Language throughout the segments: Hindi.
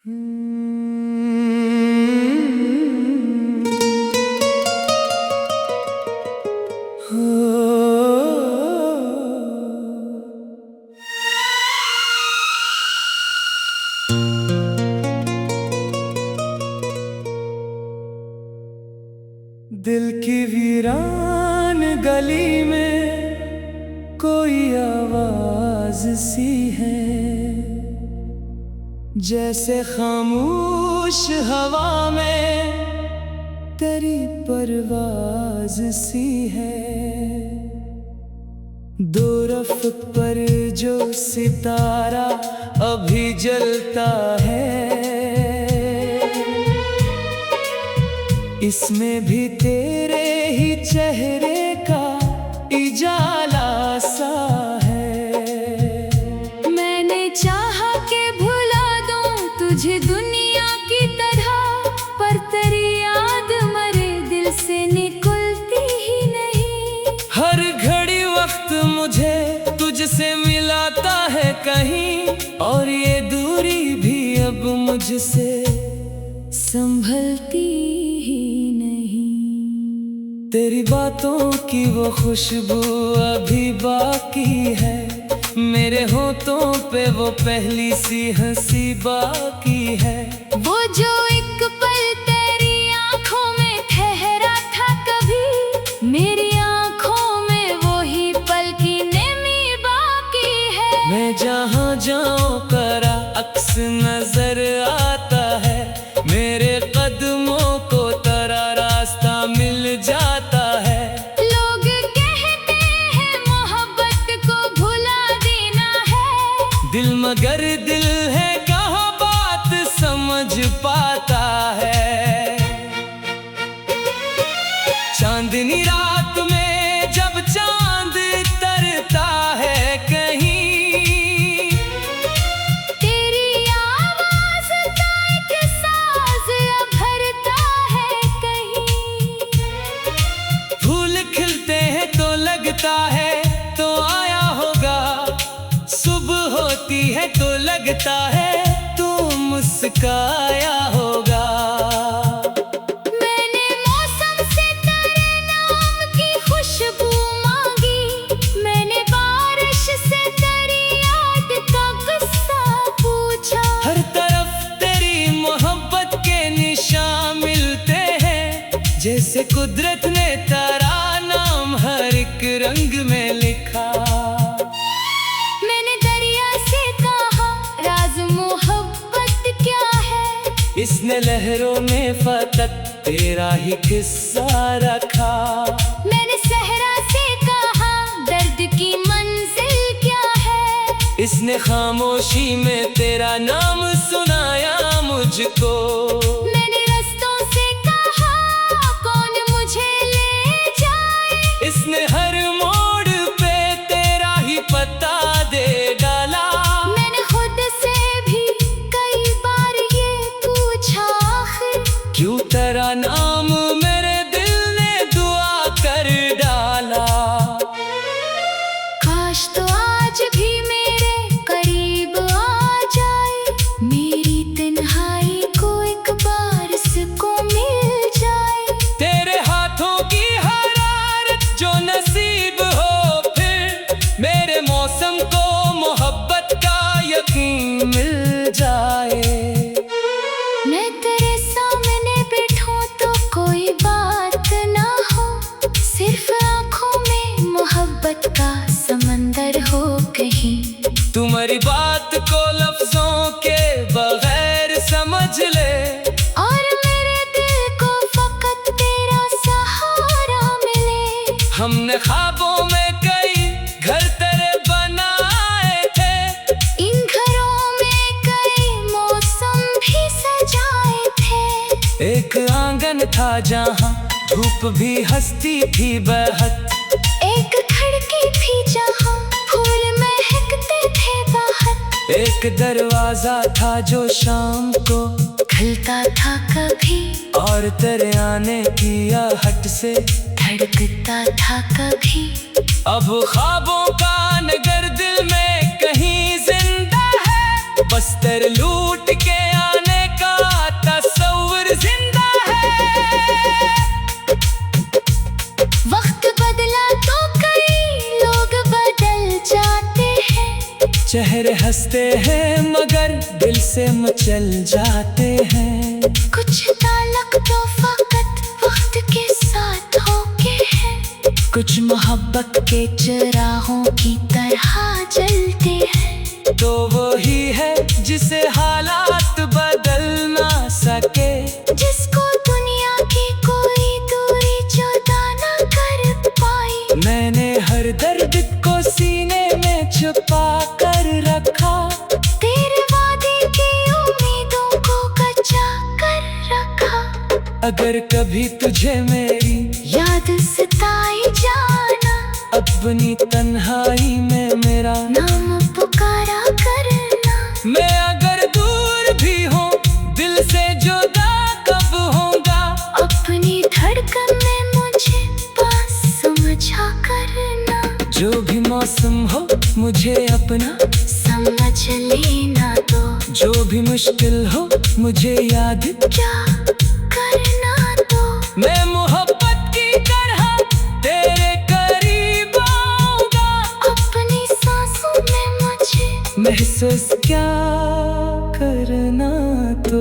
दिल की वीरान गली में कोई आवाज सी है, जैसे खामोश हवा में तेरी परवाज सी है। दो रफ पर जो सितारा अभी जलता है, इसमें भी तेरे ही चेहरे का इजाला सा है। मैंने चाहा कि भुला दूं तुझे दुनिया की तरह, पर तेरी याद मरे दिल से निकलती ही नहीं। हर घड़ी वक्त मुझे तुझसे मिलाता है कहीं, और ये दूरी भी अब मुझसे संभलती ही नहीं। तेरी बातों की वो खुशबू अभी बाकी है, मेरे होठों पे वो पहली सी हंसी बाकी है। वो जो एक पल तेरी आंखों में ठहरा था कभी, मेरी आंखों में वो ही पल की नेमी बाकी है। मैं जहाँ जाऊँ तेरा अक्स नजर आता है, मेरे कदमों को तेरा रास्ता मिल जाता है। लोग कहते हैं मोहब्बत को भुला देना है, दिल मगर दिल है कहाँ बात समझ पाता है। चांदनी रात में जब चांद तरता है कहीं, तेरी आवाज का एक साज भरता है कहीं। फूल खिलते हैं तो लगता है तो आया होगा, सुबह होती है तो लगता है तू मुस्काया होगा। मैंने मौसम से तेरे नाम की खुशबू मांगी, मैंने बारिश से तेरी याद का किस्सा पूछा। हर तरफ तेरी मोहब्बत के निशान मिलते हैं, जैसे कुदरत ने तेरा नाम हर एक रंग में लिखा। मैंने दरिया से कहा राज मोहब्बत क्या है, इसने लहरों में फकत तेरा ही किस्सा रखा। मैंने सहरा से कहा दर्द की मंजिल क्या है, इसने खामोशी में तेरा नाम सुनाया मुझको। मैंने रास्तों से कहा कौन मुझे ले जाए, इसने हर मोड़ पे तेरा ही पता दे डाला। मैंने खुद से भी कई बार ये पूछा आखिर क्यों तेरा नाम मेरे दिल ने दुआ कर डाला। काश तो आज भी मेरे करीब आ जाए, मेरी तन्हाई को एक बार सुकून मिल जाए। तेरे हाथों की हरारत जो नसीब हो, फिर मेरे मौसम को मोहब्बत का यकीन मिल जाए। मैं तेरे सामने बैठूं तो कोई बात ना हो, सिर्फ आंखों में मोहब्बत का समंदर हो कहीं। तुम्हारी बात को लफ्जों के बगैर समझ ले, और मेरे दिल को फकत तेरा सहारा मिले। हमने ख्वाबों में कई घर तेरे बनाए थे, इन घरों में कई मौसम भी सजाए थे। एक आंगन था जहाँ धूप भी हंसती थी बहत, एक खिड़की थी जहाँ फूल महकते थे बाहर। एक दरवाजा था जो शाम को खुलता था कभी, और तेरे आने की आहट से धड़कता था कभी। अब ख्वाबों का नगर दिल में कहीं जिंदा है, बस तेरे लूट के आने चेहरे हंसते हैं मगर दिल से मचल जाते हैं। कुछ ताल्लुक तो फकत वक्त के साथ होके हैं, कुछ मोहब्बत के चिरागों की तरह जलते हैं। तो वही है जिसे हालात बदल ना सके, जिसको दुनिया की कोई दूरी जुदा ना कर पाई। मैंने हर दर्द को सीने में छुपा कर रखा, तेरे वादे की उम्मीदों को कच्चा कर रखा। अगर कभी तुझे मेरी याद सताई जाना, अपनी तन्हाई में मेरा नाम पुकारा करना। मैं अगर दूर भी हूँ दिल से जुदा कब होगा, अपनी धड़कन में मुझे पास समझा करना। जो भी मौसम हो मुझे अपना समझ लेना, तो जो भी मुश्किल हो मुझे याद क्या करना। तो मैं मोहब्बत की तरह तेरे करीब आऊंगा, अपनी सांसों में मुझे महसूस क्या करना। तो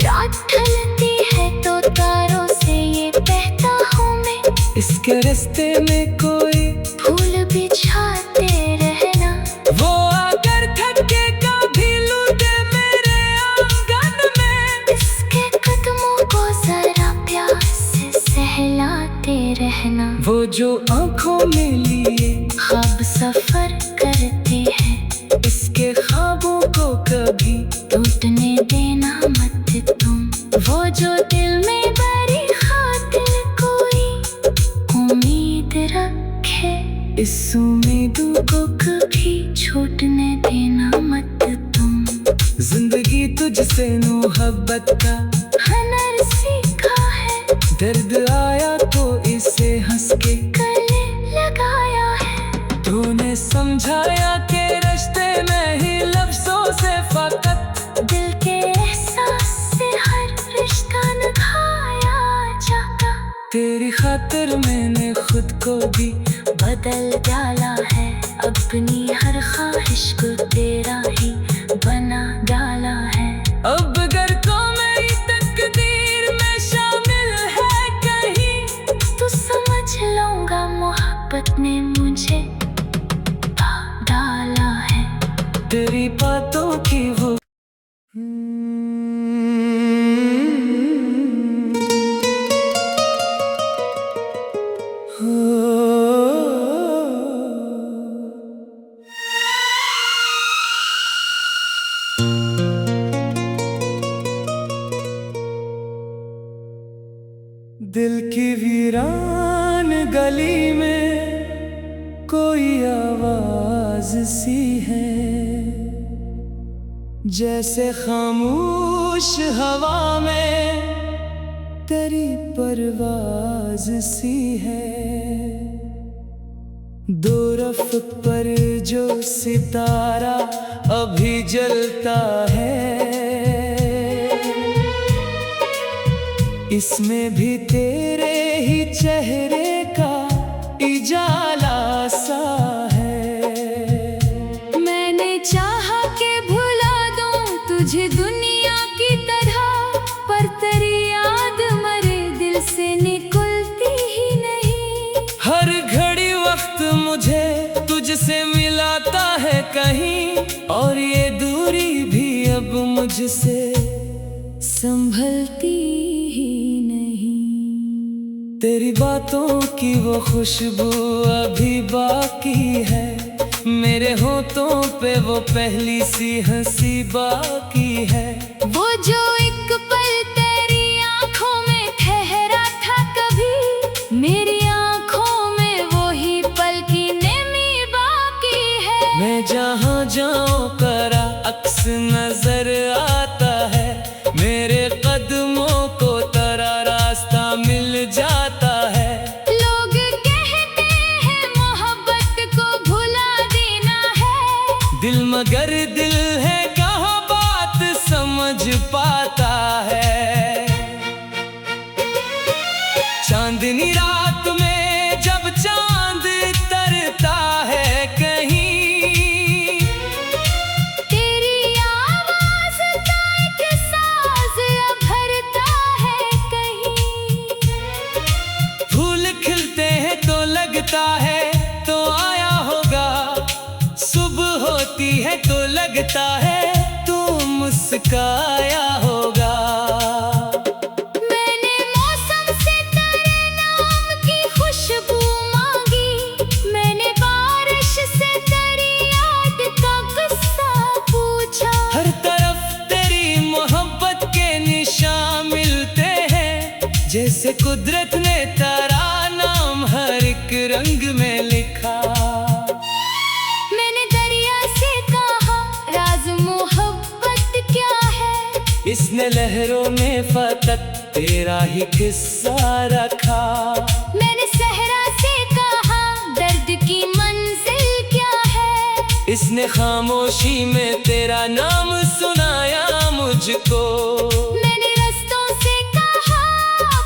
रात ढलती है तो तारों से ये बहता हूँ मैं, इसके रास्ते में कोई फूल बिछाते रहना। वो अगर थके कभी लूटे मेरे आंगन में, इसके कदमों को जरा प्यार से सहलाते रहना। वो जो आंखों में लिए ख्वाब सफर करते हैं, इसके ख्वाबों को कभी टूटने देना मत तुम। वो जो दिल में बड़ी खातिर कोई उम्मीद रखे, इस उम्मीदों को कभी छूटने देना मत तुम। जिंदगी तुझसे मोहब्बत का हुनर सीखा है, दर्द आया तो इसे हंस के गले लगाया है। तूने समझाया कि रिश्ते में ही लफ्जों से फकत दिल के एहसास से हर रिश्ता निभाया जाता। तेरी खातिर मैंने खुद को भी बदल डाला है, अपनी हर ख्वाहिश को तेरा ही बना डाला है। अब अगर तो मेरी तकदीर में शामिल है कहीं, तो समझ लूंगा मोहब्बत ने मुझे डाला है। तेरी बातों की वो दिल की वीरान गली में कोई आवाज सी है, जैसे खामोश हवा में तेरी परवाज सी है। दो रफ पर जो सितारा अभी जलता है, इसमें भी तेरे ही चेहरे का इजाला सा है। मैंने चाहा कि भुला दूं तुझे दुनिया की तरह, पर तेरी याद मरे दिल से निकलती ही नहीं। हर घड़ी वक्त मुझे तुझसे मिलाता है कहीं, और ये दूरी भी अब मुझसे संभलती ही नहीं। तेरी बातों की वो खुशबू अभी बाकी है, मेरे होठों पे वो पहली सी हंसी बाकी है। वो जो एक पल तेरी आंखों में ठहरा था कभी, मेरी आंखों में वो ही पल की नेमी बाकी है। मैं जहाँ जाऊँ तेरा अक्स नजर आता है, मेरे कदमों को तेरा रास्ता मिल जाता है। लोग कहते हैं मोहब्बत को भुला देना है, दिल मगर दिल है कहाँ बात समझ पाता है। चांदनी रात में जब चांद तरता है कहीं, लगता है तू मुस्काया होगा। मैंने मौसम से तेरे नाम की खुशबू मांगी, मैंने बारिश से तेरी याद का किस्सा पूछा। हर तरफ तेरी मोहब्बत के निशान मिलते हैं, जैसे कुदरत ने तेरा नाम हर एक रंग में लिखा। मैंने दरिया से कहा राज मोहब्बत क्या है, इसने लहरों में फकत तेरा ही किस्सा रखा। मैंने सहरा से कहा दर्द की मंजिल क्या है, इसने खामोशी में तेरा नाम सुनाया मुझको। मैंने रस्तों से कहा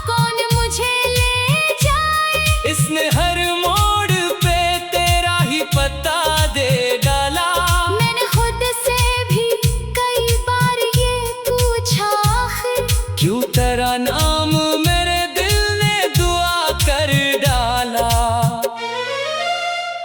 कौन मुझे ले जाए, इसने हर मोड़ पे तेरा ही पता दे डाला। मैंने खुद से भी कई बार ये पूछा आखिर क्यों तेरा नाम मेरे दिल ने दुआ कर डाला।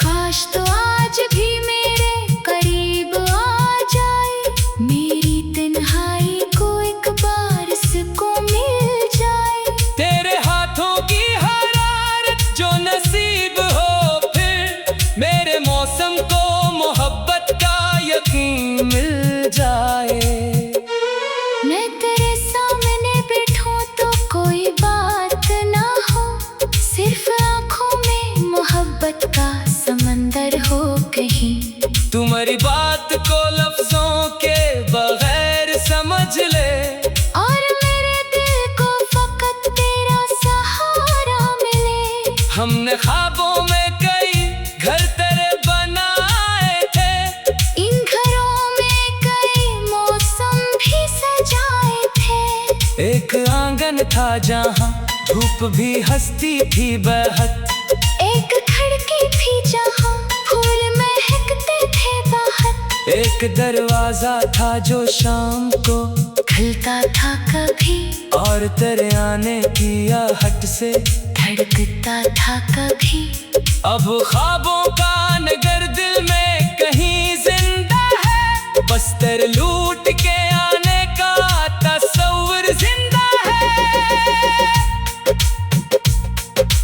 काश तो आज भी मेरे करीब आ जाए, मेरी तन्हाई को एक बार सुकून मिल जाए। तेरे हाथों की हरारत जो नसीब हो, फिर मेरे मौसम को मोहब्बत का यकीन मिल जाए। मैं तेरे सामने बैठूं तो कोई बात ना हो, सिर्फ आंखों में मोहब्बत का समंदर हो कहीं। तुम्हारी बात को लफ्जों के बगैर समझ ले, और मेरे दिल को फकत तेरा सहारा मिले। हमने ख्वाबों में कई घर तेरे बनाए थे, इन घरों में कई मौसम भी सजाए थे। एक आंगन था जहाँ धूप भी हंसती थी बहक, एक खिड़की थी जहाँ फूल महकते थे बाहर। एक दरवाजा था जो शाम को खुलता था कभी और तेरे आने की आहट से धड़कता था कभी। अब ख्वाबों का नगर दिल में कहीं जिंदा है, बस तेरे लूट के आने का तस्वीर जिंदा है।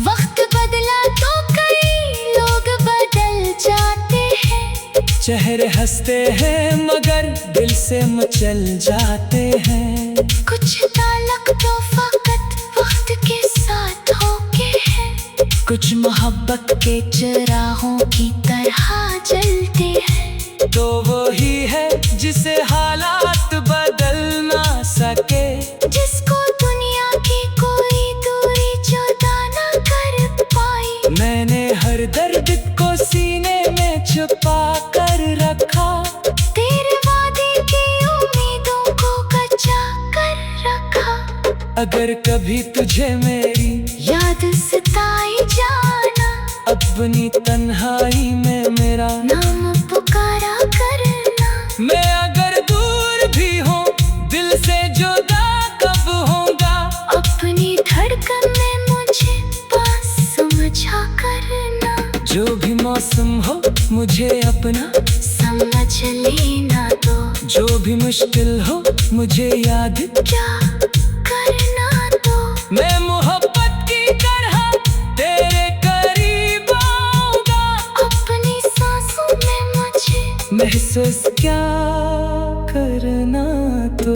वक्त बदला तो कई लोग बदल जाते हैं, चेहरे हंसते हैं मगर दिल से मचल जाते हैं। कुछ ताल्लुक तो फकत वक्त के साथ होके हैं, कुछ मोहब्बत के चिरागों की तरह जलते हैं। तो वही है जिसे हालात बदल ना सके, जिसको दुनिया की कोई दूरी जुदा ना कर पाई। मैंने हर दर्द को सीने में छुपा कर रखा, तेरे वादे की उम्मीदों को कच्चा कर रखा। अगर कभी तुझे मेरी याद सताई जाना, अपनी तन्हाई में मेरा नाम पुकारा करना। मैं अगर दूर भी हूँ दिल से जुदा कब होगा, अपनी धड़कन में मुझे पास समझा करना। जो भी मौसम हो मुझे अपना समझ लेना तो, जो भी मुश्किल हो मुझे याद क्या करना तो। मैं मोहब्बत की तरह तेरे करीब आऊंगा, अपनी सांसों में मुझे महसूस क्या करना तो।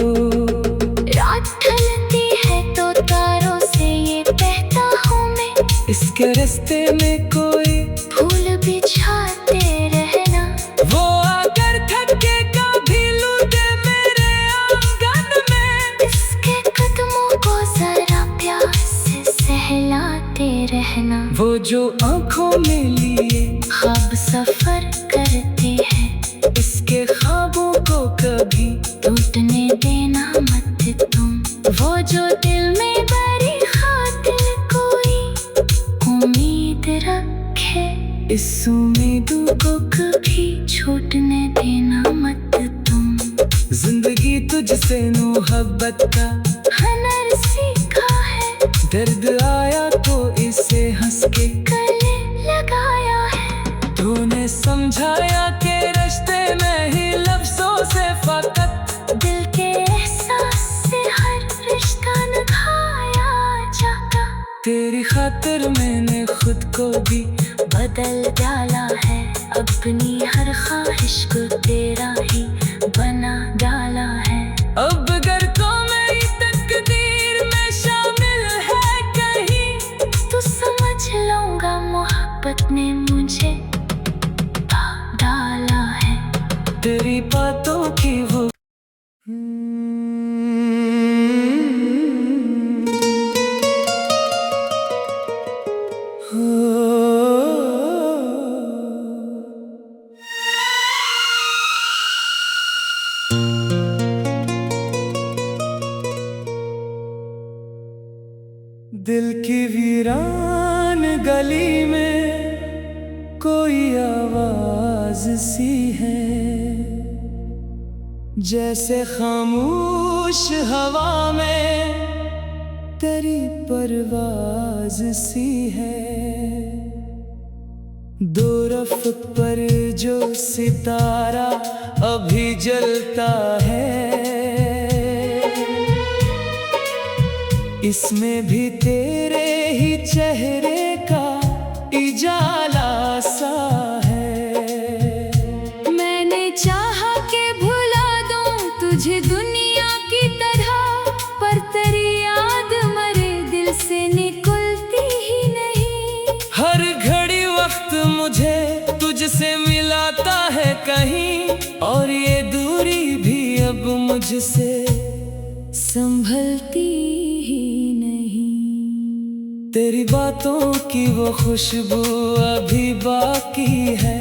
रात ढलती है तो तारों से ये बहता हूँ मैं, इसके रास्ते में कोई फूल बिछाते रहना। वो अगर थके कभी लूटे मेरे आंगन में, इसके कदमों को जरा प्यार से सहलाते रहना। वो जो आंखों में लिए ख्वाब सफर करते हैं, इसके ख्वाबों को कभी टूटने देना मत तुम। वो जो दिल में बड़ी खातिर कोई उम्मीद रखे, इस उम्मीदों को कभी छूटने देना मत तुम। जिंदगी तुझसे मोहब्बत का हुनर सीखा है, दर्द आया तो इसे हंस के गले लगाया है। तूने समझाया कि रिश्ते में ही लफ्जों को भी बदल डाला है। अपनी हर ख्वाहिश को तेरा ही बना डाला है। अब अगर तो मेरी तकदीर में शामिल है कहीं, तो समझ लूंगा मोहब्बत ने मुझे पा डाला है। तेरी बातों की वो दिल की वीरान गली में कोई आवाज सी है, जैसे खामोश हवा में तेरी परवाज सी है। दो रफ पर जो सितारा अभी जलता है, इसमें भी तेरे ही चेहरे का इजाला सा है। मैंने चाहा कि भुला दूं तुझे दुनिया की तरह, पर तेरी याद मरे दिल से निकलती ही नहीं। हर घड़ी वक्त मुझे तुझसे मिलाता है कहीं, और ये दूरी भी अब मुझसे संभलती ही नहीं। तेरी बातों की वो खुशबू अभी बाकी है,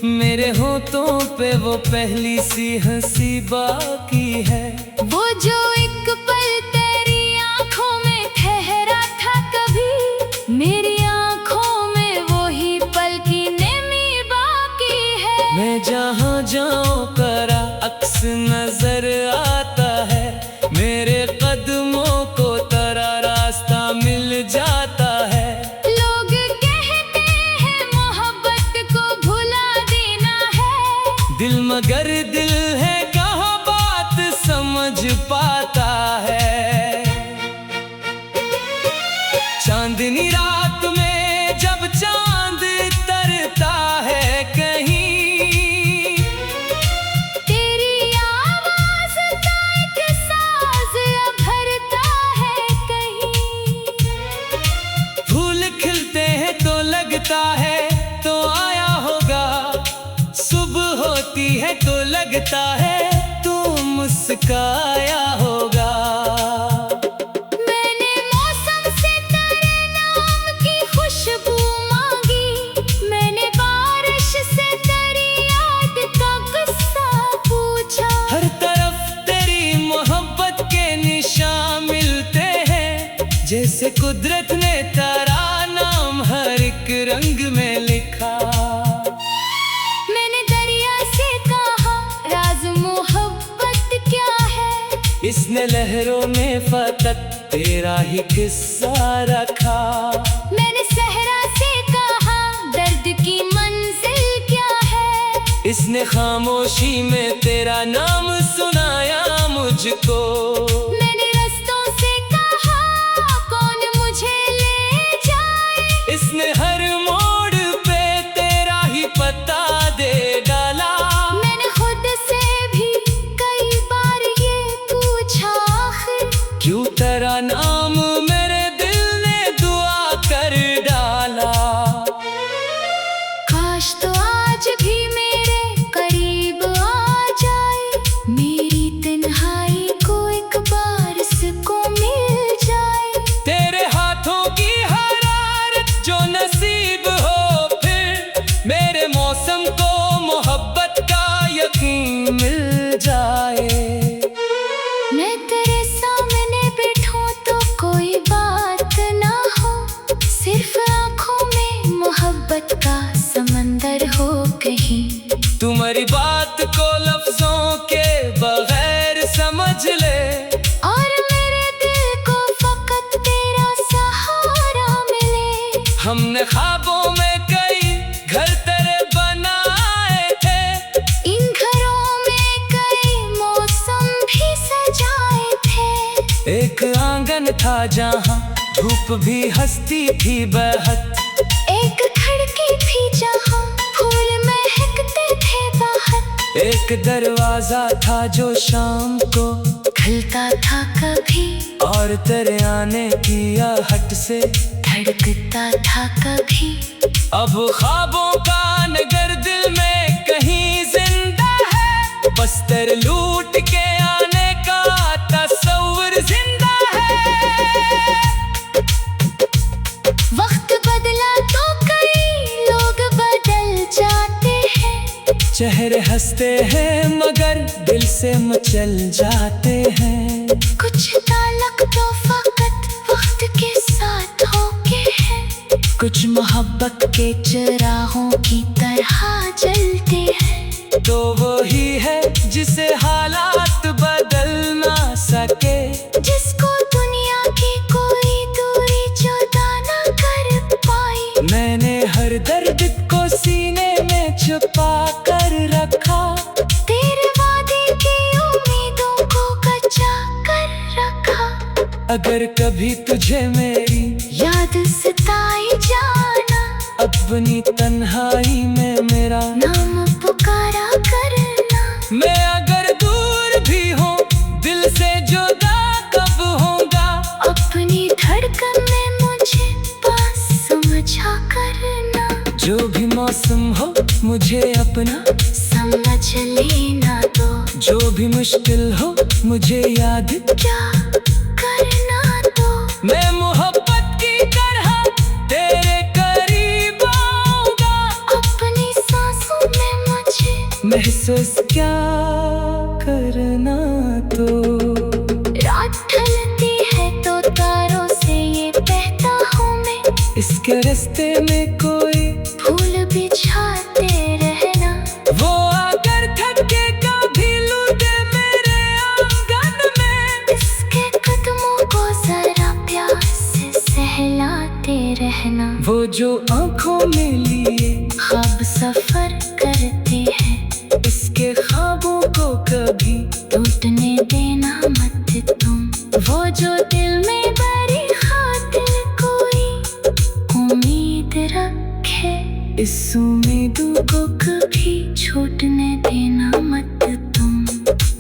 मेरे होठों पे वो पहली सी हंसी बाकी है। वो जो एक पल तेरी आंखों में ठहरा था कभी, मेरी आंखों में वो ही पल की नेमी बाकी है। मैं जहाँ जाऊँ तेरा अक्स नजर आता है, मेरे कदमों को तेरा रास्ता मिल जाता है। लोग कहते हैं मोहब्बत को भुला देना है, दिल मगर दिल है कहाँ बात समझ पाता है। चांदनी रात में जब चांद तरता है कहीं, तेरी आवाज का एक साज भरता है कहीं। फूल खिलते हैं तो लगता है तो आया होगा, सुबह होती है तो लगता है तू मुस्काया होगा। मैंने मौसम से तेरे नाम की खुशबू मांगी, मैंने बारिश से तेरी याद का किस्सा पूछा। हर तरफ तेरी मोहब्बत के निशान मिलते हैं, जैसे कुदरत ने तेरा नाम हर एक रंग में लिखा। मैंने दरिया से कहा राज मोहब्बत क्या है, इसने लहरों में फकत तेरा ही किस्सा रखा। मैंने सहरा से कहा दर्द की मंजिल क्या है, इसने खामोशी में तेरा नाम सुनाया मुझको। मैंने रस्तों से कहा कौन मुझे ले जाए, इसने हर मोड़ पे तेरा ही पता दे डाला। मैंने खुद से भी कई बार ये पूछा आखिर क्यों तेरा नाम मेरे दिल ने दुआ कर डाला। काश तो आज भी मेरे करीब आ जाए, मेरी तन्हाई को एक बार सुकून मिल जाए। तेरे हाथों की हरारत जो नसीब हो, फिर मेरे मौसम को मोहब्बत का यकीन मिल जाए। मैं तेरे सामने बैठूं तो कोई बात ना हो, सिर्फ आंखों में मोहब्बत का समंदर हो कहीं। तुम्हारी बात को लफ्जों के बगैर समझ ले, और मेरे दिल को फकत तेरा सहारा मिले। हमने ख्वाबों में कई घर तेरे बनाए थे, इन घरों में कई मौसम भी सजाए थे। एक आंगन था जहाँ धूप भी हंसती थी बहत, एक खिड़की थी जहाँ फूल महकते थे बाहर। एक दरवाजा था जो शाम को खुलता था कभी और तेरे आने की आहट से धड़कता था कभी। अब ख्वाबों का नगर दिल में कहीं जिंदा है, बस तेरे लूट के आने का तस्वीर जिंदा है। वक्त बदला तो कई लोग बदल जाते हैं। चेहरे हंसते हैं मगर दिल से मचल जाते हैं। कुछ ताल्लुक तो फकत वक्त के साथ होके हैं, कुछ मोहब्बत के चिरागों की तरह जलते हैं। तो वही है जिसे हालात बदल ना सके, जिसको दुनिया की कोई दूरी जुदा ना कर पाई। मैंने हर दर्द को सीने में छुपा कर रखा, तेरे वादे की उम्मीदों को बचा कर रखा। अगर कभी तुझे मेरी याद सताई जाना, अपनी तन्हाई में मेरा नाम पुकारा करना। मैं अगर दूर भी हूँ दिल से जुदा कब होगा, अपनी धड़कन में मुझे पास समझा करना। जो भी मौसम हो मुझे अपना समझ लेना तो, जो भी मुश्किल हो मुझे याद क्या करना तो। मैं मोहब्बत की तरह तेरे करीब आऊंगा, अपनी सांसों में मुझे महसूस क्या करना तो। रात ढलती है तो तारों से ये बहता हूँ मैं, इसके रास्ते में कोई फूल बिछाते रहना। वो अगर थके कभी लूटे मेरे आंगन में, इसके कदमों को जरा प्यार से सहलाते रहना। वो जो आंखों में लिए ख्वाब सफर करते हैं, इसके ख्वाबों को कभी टूटने देना मत तुम। वो जो दिल में बड़ी खातिर कोई उम्मीद रखे, इस उम्मीदों को कभी छूटने देना मत तुम।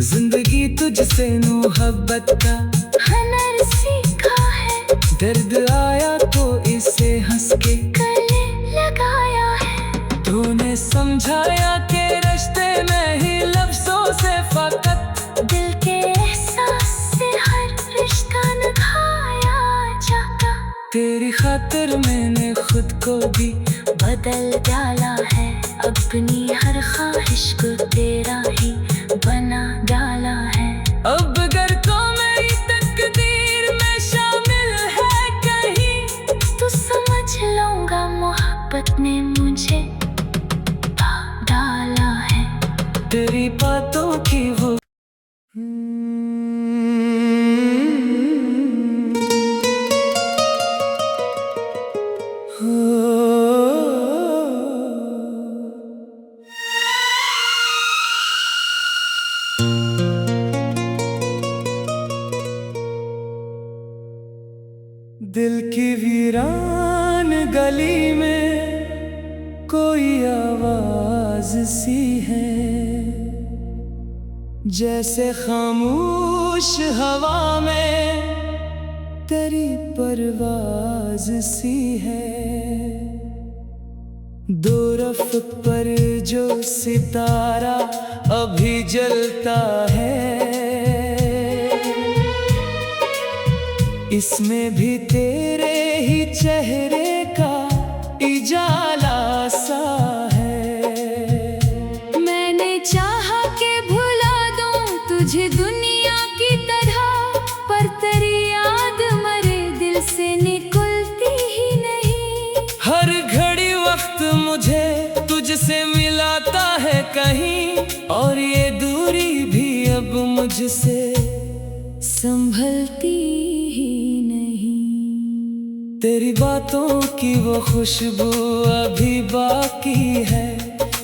जिंदगी तुझसे मोहब्बत का हुनर सीखा है, दर्द आया तो इसे हंस के गले लगाया है। तूने समझाया कि रिश्ते में ही लफ्जों से फकत दिल के एहसास से हर रिश्ता निभाया जाता। तेरी खातिर मैंने खुद को भी बदल डाला है, अपनी हर ख्वाहिश को तेरा ही बना डाला है। अब अगर तो मेरी तकदीर में शामिल है कहीं, तो समझ लूंगा मोहब्बत ने मुझे डाला है। तेरी बातों की वो दिल की वीरान गली में कोई आवाज सी है, जैसे खामोश हवा में तेरी परवाज सी है। दो रफ पर जो सितारा अभी जलता है, इसमें भी तेरे ही चेहरे का इजाला सा है। मैंने चाहा कि भुला दूं तुझे दुनिया की तरह, पर तेरी याद मरे दिल से निकलती ही नहीं। हर घड़ी वक्त मुझे तुझसे मिलाता है कहीं, और ये दूरी भी अब मुझसे संभलती ही नहीं। तेरी बातों की वो खुशबू अभी बाकी है,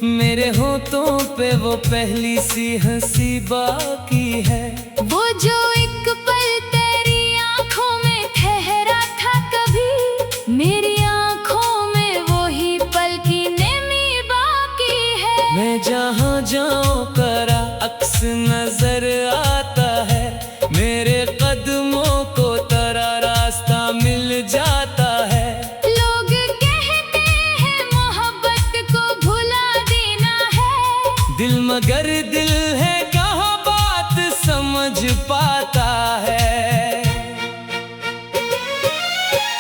मेरे होठों पे वो पहली सी हंसी बाकी है। वो जो एक पल तेरी आंखों में ठहरा था कभी, मेरी आंखों में वो कदमों को तेरा रास्ता मिल जाता है। लोग कहते हैं मोहब्बत को भुला देना है, दिल मगर दिल है कहाँ बात समझ पाता है।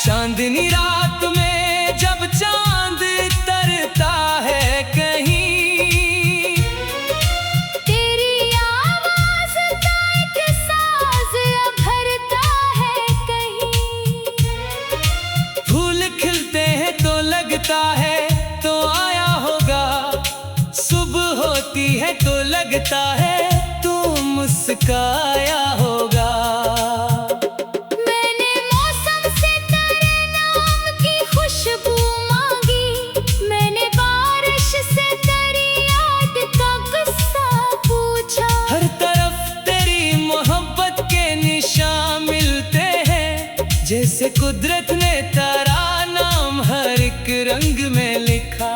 चांदनी रात में जब चांद तरता है कहीं, तेरी आवाज का एक साज भरता है कहीं। फूल खिलते हैं तो लगता है तो आया होगा, सुबह होती है तो लगता है तू मुस्काया होगा। मैंने मौसम से तेरे नाम की खुशबू मांगी, मैंने बारिश से तेरी याद का किस्सा पूछा। हर तरफ तेरी मोहब्बत के निशान मिलते हैं, जैसे कुदरत ने तेरा नाम हर एक रंग में लिखा।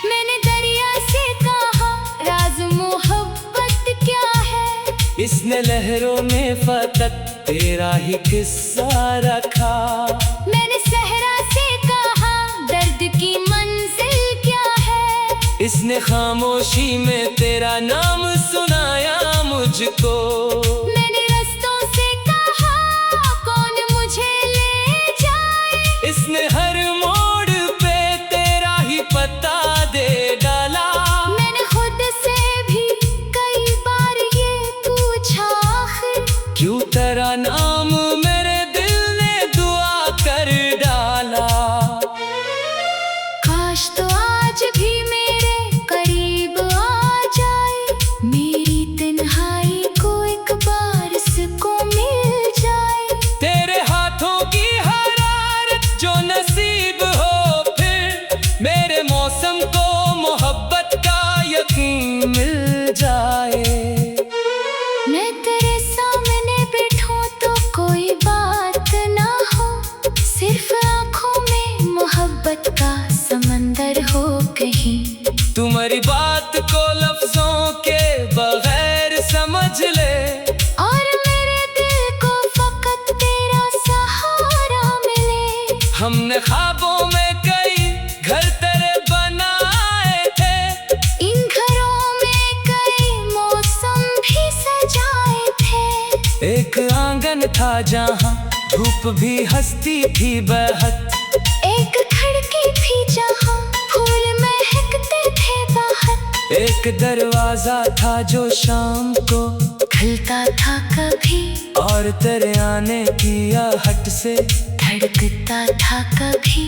मैंने दरिया से कहा राज मोहब्बत क्या है, इसने लहरों में फकत तेरा ही किस्सा रखा। मैंने सहरा से कहा दर्द की मंजिल क्या है, इसने खामोशी में तेरा नाम सुनाया मुझको। मैंने रास्तों से कहा कौन मुझे ले जाए, इसने हर मोड़ पे तेरा ही पता दे डाला। मैंने खुद से भी कई बार ये पूछा आखिर क्यों तेरा नाम मेरे दिल ने दुआ कर डाला। काश तो आज भी मेरे करीब आ जाए, मेरी तन्हाई को एक बार सुकून मिल जाए। तेरे हाथों की हरारत जो नसीब हो, फिर मेरे मौसम को मोहब्बत का यकीन मिल जाए। मैं तेरे सामने बैठूं तो कोई बात ना हो, सिर्फ आंखों में मोहब्बत का समंदर हो कहीं। तुम्हारी बात को लफ्जों के बगैर समझ ले, और मेरे दिल को फकत तेरा सहारा मिले। हमने ख्वाबों में कई घर तेरे बनाए थे, इन घरों में कई मौसम भी सजाए थे। एक आंगन था जहाँ धूप भी हंसती थी बहत, एक खिड़की थी जहाँ फूल महकते थे बाहर। एक दरवाजा था जो शाम को खुलता था कभी, और तेरे आने की आहट से धड़कता था कभी।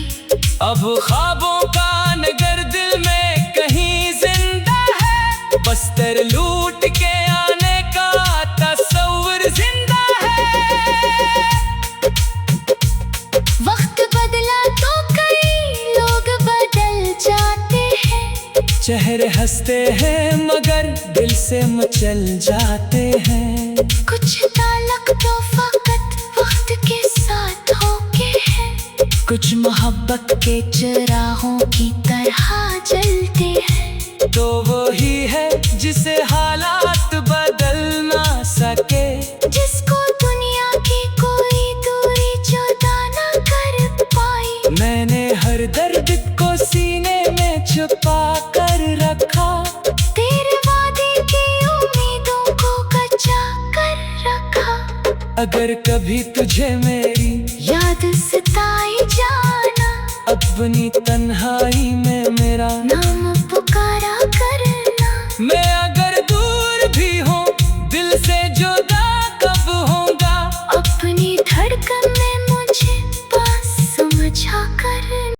अब ख्वाबों का नगर दिल में कहीं जिंदा है, बस तेरे लूट के आने का तस्वीर जिंदा है। वक्त बदला तो कई लोग बदल जाते हैं, चेहरे हंसते हैं मगर दिल से मचल जाते हैं। कुछ ताल्लुक तो फकत वक्त के साथ होके हैं, कुछ मोहब्बत के चिरागों की तरह जलते हैं। तो वही है जिसे हालात बदल ना सके, जिसको दुनिया की कोई दूरी जुदा ना कर पाई। मैंने हर दर्द को सीने में छुपा कर रखा, तेरे वादे की उम्मीदों को कच्चा कर रखा। अगर कभी तुझे मेरी याद सताई जाना, अपनी तन्हाई में मेरा नाम पुकारा करना। मैं अगर दूर भी हूँ दिल से जुदा कब होगा, अपनी धड़कन